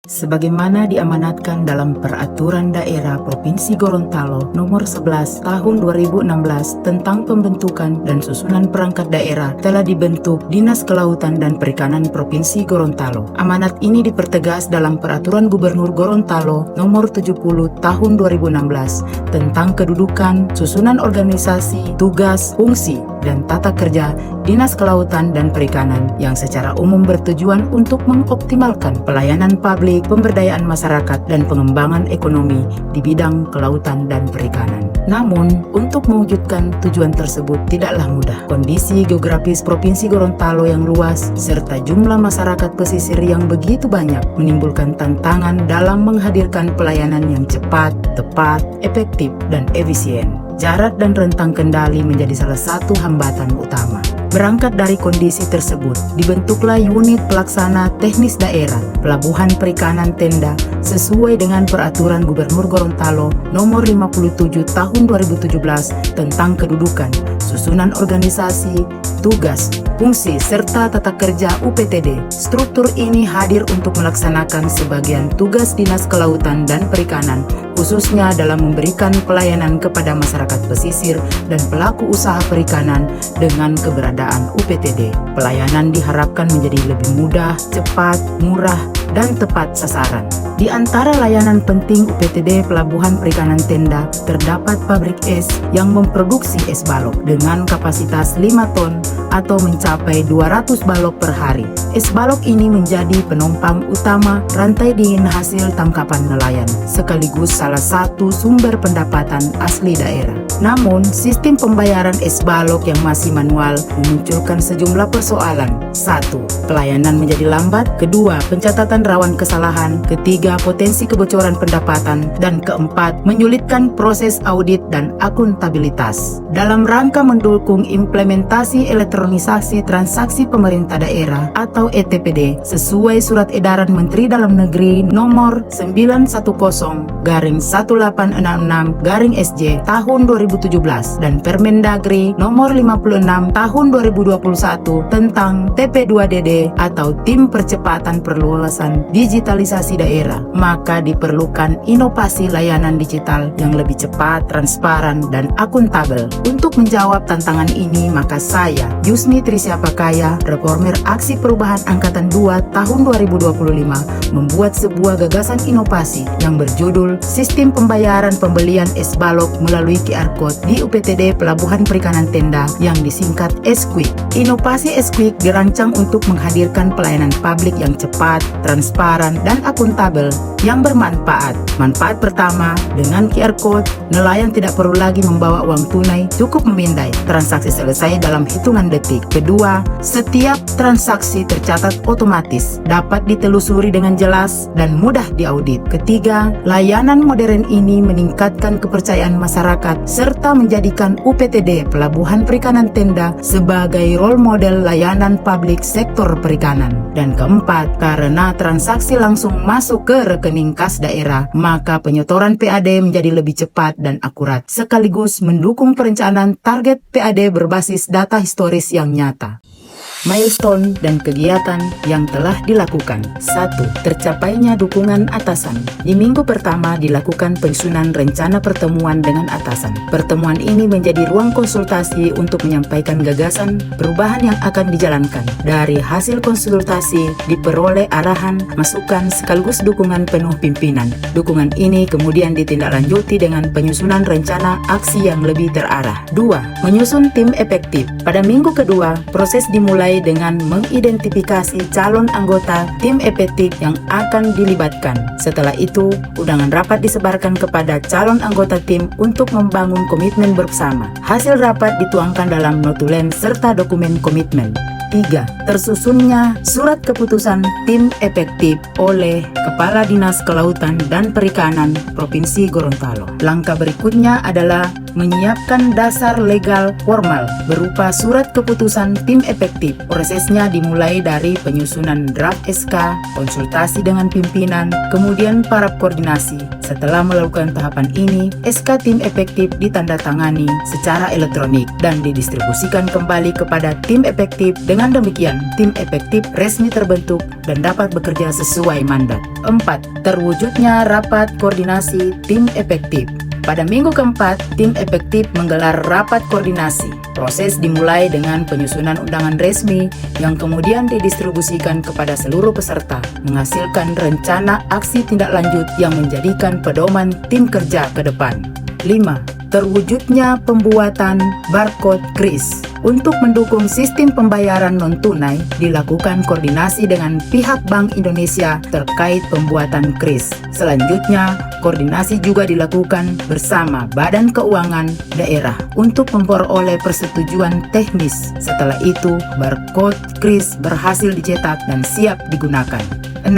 Sebagaimana diamanatkan dalam Peraturan Daerah Provinsi Gorontalo Nomor 11 Tahun 2016 tentang pembentukan dan susunan perangkat daerah, telah dibentuk Dinas Kelautan dan Perikanan Provinsi Gorontalo. Amanat ini dipertegas dalam Peraturan Gubernur Gorontalo Nomor 70 Tahun 2016 tentang kedudukan, susunan organisasi, tugas, fungsi, dan tata kerja Dinas Kelautan dan Perikanan yang secara umum bertujuan untuk mengoptimalkan pelayanan publik, pemberdayaan masyarakat, dan pengembangan ekonomi di bidang kelautan dan perikanan. Namun, untuk mewujudkan tujuan tersebut tidaklah mudah. Kondisi geografis Provinsi Gorontalo yang luas serta jumlah masyarakat pesisir yang begitu banyak menimbulkan tantangan dalam menghadirkan pelayanan yang cepat, tepat, efektif, dan efisien. Jarak dan rentang kendali menjadi salah satu hambatan utama. Berangkat dari kondisi tersebut, dibentuklah unit pelaksana teknis daerah Pelabuhan Perikanan Tenda sesuai dengan Peraturan Gubernur Gorontalo Nomor 57 Tahun 2017 tentang kedudukan, susunan organisasi, tugas, fungsi, serta tata kerja UPTD. Struktur ini hadir untuk melaksanakan sebagian tugas Dinas Kelautan dan Perikanan, khususnya dalam memberikan pelayanan kepada masyarakat pesisir dan pelaku usaha perikanan dengan keberadaan UPTD. Pelayanan diharapkan menjadi lebih mudah, cepat, murah, dan tepat sasaran. Di antara layanan penting UPTD Pelabuhan Perikanan Tenda terdapat pabrik es yang memproduksi es balok dengan kapasitas 5 ton atau mencapai 200 balok per hari. Es balok ini menjadi penopang utama rantai dingin hasil tangkapan nelayan, sekaligus salah satu sumber pendapatan asli daerah. Namun, sistem pembayaran es balok yang masih manual memunculkan sejumlah persoalan. 1. Pelayanan menjadi lambat. 2. Pencatatan rawan kesalahan. 3. Potensi kebocoran pendapatan. Dan 4. Menyulitkan proses audit dan akuntabilitas. Dalam rangka mendukung implementasi elektronisasi transaksi pemerintah daerah atau ETPD sesuai Surat Edaran Menteri Dalam Negeri Nomor 910/1866/SJ Tahun 2017 dan Permendagri Nomor 56 Tahun 2021 tentang TP2DD atau Tim Percepatan Perluasan Digitalisasi Daerah, maka diperlukan inovasi layanan digital yang lebih cepat, transparan, dan akuntabel. Untuk menjawab tantangan ini, maka saya, Yusni Trisiapakaya, Reformer Aksi Perubahan Angkatan 2 tahun 2025, membuat sebuah gagasan inovasi yang berjudul Sistem Pembayaran Pembelian Es Balok melalui QR Code di UPTD Pelabuhan Perikanan Tenda yang disingkat S-Quick. Inovasi S-Quick dirancang untuk menghadirkan pelayanan publik yang cepat, transparan, dan akuntabel yang bermanfaat. Manfaat pertama, dengan QR Code, nelayan tidak perlu lagi membawa uang tunai, cukup memindai. Transaksi selesai dalam hitungan detik. Kedua, setiap transaksi tercatat otomatis, dapat ditelusuri dengan jelas dan mudah diaudit. Ketiga, layanan modern ini meningkatkan kepercayaan masyarakat serta menjadikan UPTD Pelabuhan Perikanan Tenda sebagai role model layanan publik sektor perikanan. Dan keempat, karena transaksi langsung masuk ke rekening kas daerah, maka penyetoran PAD menjadi lebih cepat dan akurat, sekaligus mendukung perencanaan target PAD berbasis data historis yang nyata. Milestone dan kegiatan yang telah dilakukan. 1. Tercapainya dukungan atasan. Di minggu pertama dilakukan penyusunan rencana pertemuan dengan atasan. Pertemuan ini menjadi ruang konsultasi untuk menyampaikan gagasan perubahan yang akan dijalankan. Dari hasil konsultasi diperoleh arahan, masukan, sekaligus dukungan penuh pimpinan. Dukungan ini kemudian ditindaklanjuti dengan penyusunan rencana aksi yang lebih terarah. 2. Menyusun tim efektif. Pada minggu kedua, proses dimulai dengan mengidentifikasi calon anggota tim efektif yang akan dilibatkan. Setelah itu, undangan rapat disebarkan kepada calon anggota tim untuk membangun komitmen bersama. Hasil rapat dituangkan dalam notulen serta dokumen komitmen. 3. Tersusunnya surat keputusan tim efektif oleh Kepala Dinas Kelautan dan Perikanan Provinsi Gorontalo. Langkah berikutnya adalah menyiapkan dasar legal formal berupa surat keputusan tim efektif. Prosesnya dimulai dari penyusunan draft SK, konsultasi dengan pimpinan, kemudian para koordinasi. Setelah melakukan tahapan ini, SK tim efektif ditandatangani secara elektronik dan didistribusikan kembali kepada tim efektif. Dengan demikian, tim efektif resmi terbentuk dan dapat bekerja sesuai mandat. 4. Terwujudnya rapat koordinasi tim efektif. Pada minggu keempat, tim efektif menggelar rapat koordinasi. Proses dimulai dengan penyusunan undangan resmi yang kemudian didistribusikan kepada seluruh peserta, menghasilkan rencana aksi tindak lanjut yang menjadikan pedoman tim kerja ke depan. 5. Terwujudnya pembuatan barcode kris. Untuk mendukung sistem pembayaran non-tunai, dilakukan koordinasi dengan pihak Bank Indonesia terkait pembuatan kris. Selanjutnya, koordinasi juga dilakukan bersama Badan Keuangan Daerah untuk memperoleh persetujuan teknis. Setelah itu, barcode kris berhasil dicetak dan siap digunakan. 6.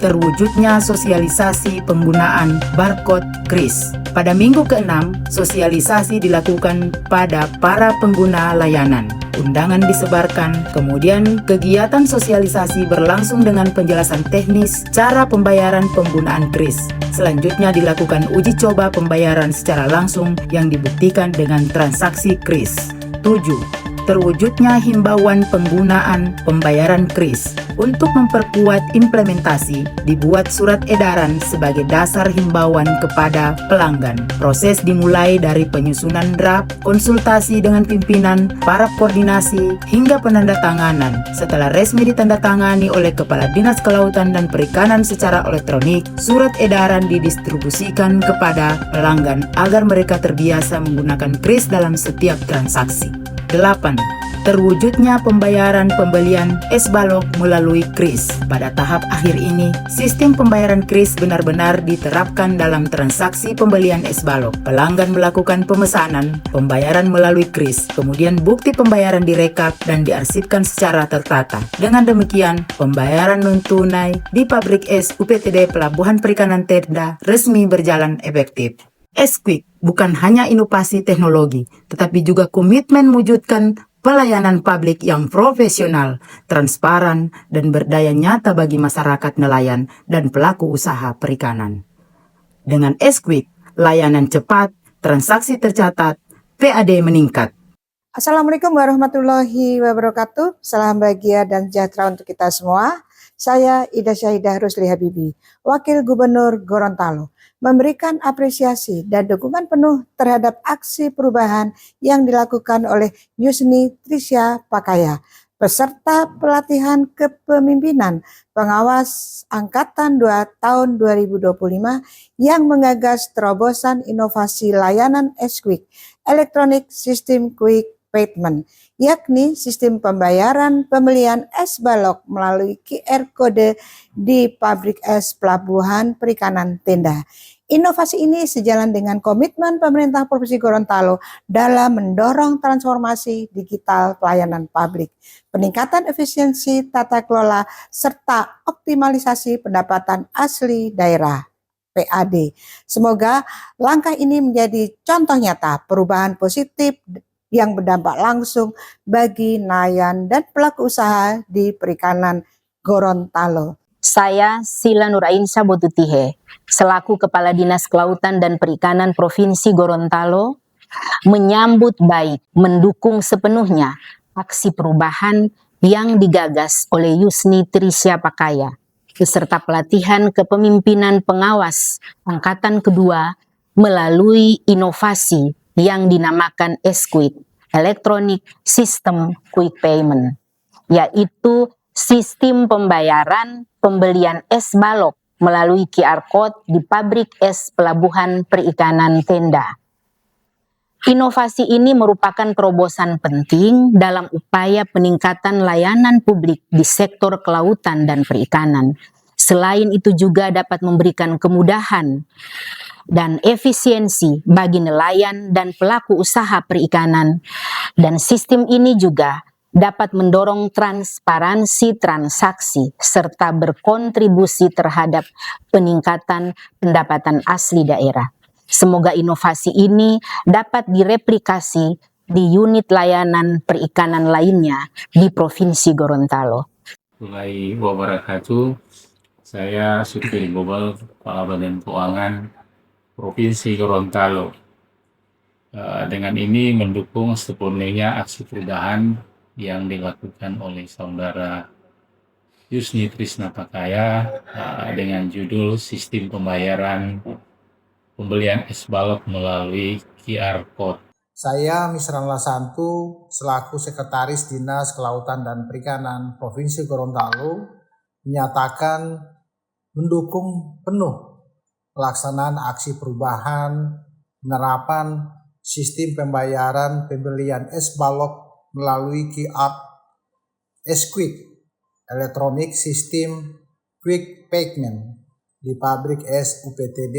Terwujudnya sosialisasi penggunaan barcode kris. Pada minggu ke-6, sosialisasi dilakukan pada para pengguna layanan. Undangan disebarkan, kemudian kegiatan sosialisasi berlangsung dengan penjelasan teknis cara pembayaran penggunaan kris. Selanjutnya dilakukan uji coba pembayaran secara langsung yang dibuktikan dengan transaksi kris. 7. Terwujudnya himbauan penggunaan pembayaran kris. Untuk memperkuat implementasi, dibuat surat edaran sebagai dasar himbauan kepada pelanggan. Proses dimulai dari penyusunan draft, konsultasi dengan pimpinan, para koordinasi, hingga penandatanganan. Setelah resmi ditandatangani oleh Kepala Dinas Kelautan dan Perikanan secara elektronik, surat edaran didistribusikan kepada pelanggan agar mereka terbiasa menggunakan kris dalam setiap transaksi. 8. Terwujudnya pembayaran pembelian es balok melalui kris. Pada tahap akhir ini, sistem pembayaran kris benar-benar diterapkan dalam transaksi pembelian es balok. Pelanggan melakukan pemesanan, pembayaran melalui kris, kemudian bukti pembayaran direkap dan diarsipkan secara tertata. Dengan demikian, pembayaran non-tunai di pabrik es UPTD Pelabuhan Perikanan Tenda resmi berjalan efektif. S-Quick bukan hanya inovasi teknologi, tetapi juga komitmen mewujudkan pelayanan publik yang profesional, transparan, dan berdaya nyata bagi masyarakat nelayan dan pelaku usaha perikanan. Dengan S-Quick, layanan cepat, transaksi tercatat, PAD meningkat. Assalamualaikum warahmatullahi wabarakatuh. Salam bahagia dan sejahtera untuk kita semua. Saya Ida Syahidah Rusli Habibi, Wakil Gubernur Gorontalo, memberikan apresiasi dan dukungan penuh terhadap aksi perubahan yang dilakukan oleh Yusni Trisya Pakaya, peserta pelatihan kepemimpinan pengawas Angkatan 2 tahun 2025 yang menggagas terobosan inovasi layanan S-Quick, Electronic System Quick Payment, yakni sistem pembayaran pembelian es balok melalui QR Code di pabrik es Pelabuhan Perikanan Tenda. Inovasi ini sejalan dengan komitmen pemerintah Provinsi Gorontalo dalam mendorong transformasi digital pelayanan publik, peningkatan efisiensi tata kelola, serta optimalisasi pendapatan asli daerah (PAD). Semoga langkah ini menjadi contoh nyata perubahan positif yang berdampak langsung bagi nelayan dan pelaku usaha di perikanan Gorontalo. Saya Sila Nurainsa Botutihe, selaku Kepala Dinas Kelautan dan Perikanan Provinsi Gorontalo, menyambut baik, mendukung sepenuhnya aksi perubahan yang digagas oleh Yusni Trisya Pakaya, beserta pelatihan kepemimpinan pengawas Angkatan Kedua melalui inovasi yang dinamakan S-Quick, Electronic System Quick Payment, yaitu sistem pembayaran pembelian es balok melalui QR Code di pabrik es Pelabuhan Perikanan Tenda. Inovasi ini merupakan terobosan penting dalam upaya peningkatan layanan publik di sektor kelautan dan perikanan. Selain itu juga dapat memberikan kemudahan dan efisiensi bagi nelayan dan pelaku usaha perikanan. Dan sistem ini juga dapat mendorong transparansi transaksi serta berkontribusi terhadap peningkatan pendapatan asli daerah. Semoga inovasi ini dapat direplikasi di unit layanan perikanan lainnya di Provinsi Gorontalo. Warahmatullahi wabarakatuh. Saya Supir Global, Kepala Badan Keuangan Provinsi Gorontalo. Dengan ini mendukung sepenuhnya aksi perubahan yang dilakukan oleh Saudara Yusni Trisnapakaya dengan judul Sistem Pembayaran Pembelian es balok melalui QR Code. Saya Misran Lasantu selaku Sekretaris Dinas Kelautan dan Perikanan Provinsi Gorontalo menyatakan mendukung penuh pelaksanaan aksi perubahan penerapan sistem pembayaran pembelian es balok melalui QR S-Quick Electronic System Quick Payment di pabrik es UPTD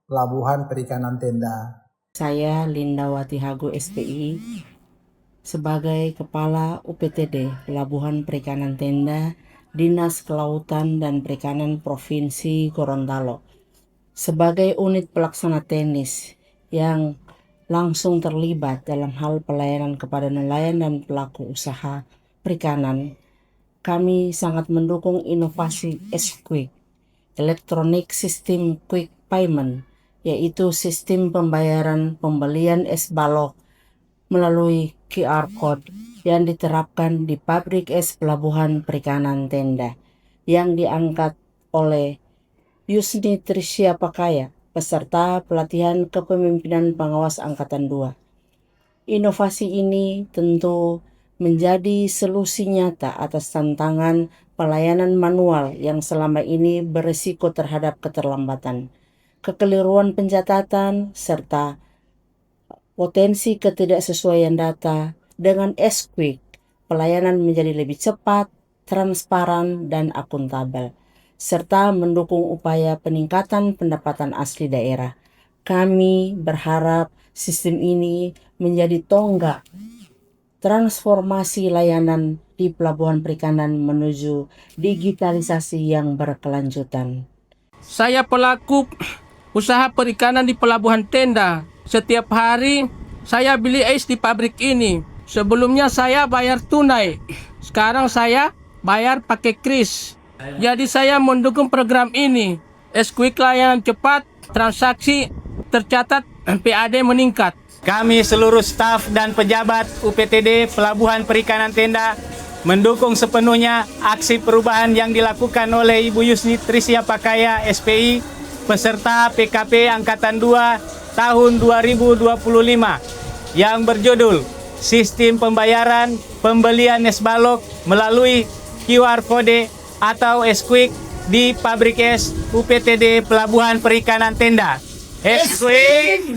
Pelabuhan Perikanan Tenda. Saya Lindawati Hago SPI sebagai Kepala UPTD Pelabuhan Perikanan Tenda Dinas Kelautan dan Perikanan Provinsi Gorontalo sebagai unit pelaksana teknis yang langsung terlibat dalam hal pelayanan kepada nelayan dan pelaku usaha perikanan. Kami sangat mendukung inovasi S-Quick Electronic System Quick Payment, yaitu sistem pembayaran pembelian es balok melalui QR Code yang diterapkan di pabrik es Pelabuhan Perikanan Tenda yang diangkat oleh Yusni Trisnapakaya, peserta pelatihan kepemimpinan pengawas Angkatan 2. Inovasi ini tentu menjadi solusi nyata atas tantangan pelayanan manual yang selama ini berisiko terhadap keterlambatan, kekeliruan pencatatan, serta potensi ketidaksesuaian data. Dengan S-Quick, pelayanan menjadi lebih cepat, transparan, dan akuntabel, serta mendukung upaya peningkatan pendapatan asli daerah. Kami berharap sistem ini menjadi tonggak transformasi layanan di pelabuhan perikanan menuju digitalisasi yang berkelanjutan. Saya pelaku usaha perikanan di Pelabuhan Tenda. Setiap hari saya beli es di pabrik ini. Sebelumnya saya bayar tunai. Sekarang saya bayar pakai kris. Jadi saya mendukung program ini. S-Quick layanan cepat, transaksi tercatat, PAD meningkat. Kami seluruh staf dan pejabat UPTD Pelabuhan Perikanan Tenda mendukung sepenuhnya aksi perubahan yang dilakukan oleh Ibu Yusni Trisnapakaya SPI peserta PKP Angkatan 2 tahun 2025 yang berjudul Sistem Pembayaran Pembelian Es Balok melalui QR Code atau S-Quick di pabrik es UPTD Pelabuhan Perikanan Tenda. S-Quick!